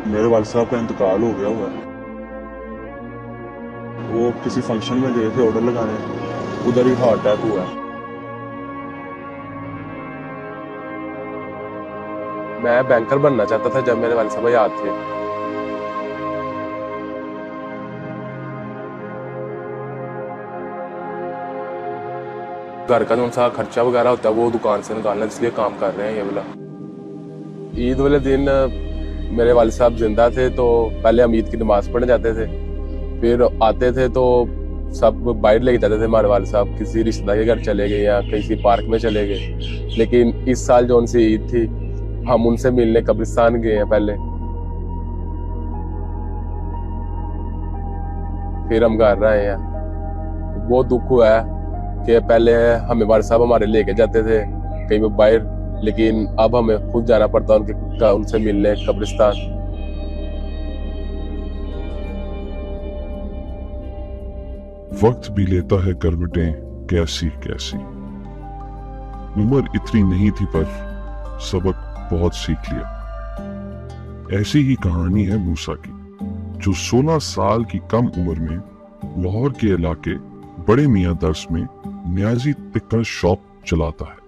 मेरे वाले साहब का इंतकाल हो गया हुआ है। वो किसी फंक्शन में गए थे ऑर्डर लगाने, उधर ही हार्ट अटैक हुआ है। मैं बैंकर बनना चाहता था जब मेरे वाले साहब याद थे। घर का जो सा खर्चा वगैरह होता है वो दुकान से निकालना, इसलिए काम कर रहे हैं ये वाला। ईद वाले दिन मेरे वाले साहब जिंदा थे तो पहले हम ईद की नमाज पढ़ने जाते थे, फिर आते थे तो सब बाहर लेके जाते थे। हमारे वाले साहब किसी रिश्तेदार के घर चले गए या किसी पार्क में चले गए। लेकिन इस साल जो उनसे ईद थी, हम उनसे मिलने कब्रिस्तान गए हैं पहले, फिर हम घर आए हैं। बहुत दुख हुआ है कि पहले हमें वाले साहब हमारे लेके जाते थे कहीं पे बाहर, लेकिन अब हमें खुद जाना पड़ता उनसे मिलने कब्रिस्तान। वक्त भी लेता है करवटें कैसी कैसी। उम्र इतनी नहीं थी पर सबक बहुत सीख लिया। ऐसी ही कहानी है मूसा की, जो 16 साल की कम उम्र में लाहौर के इलाके बड़े मियां दर्स में न्याजी टिक्कर शॉप चलाता है।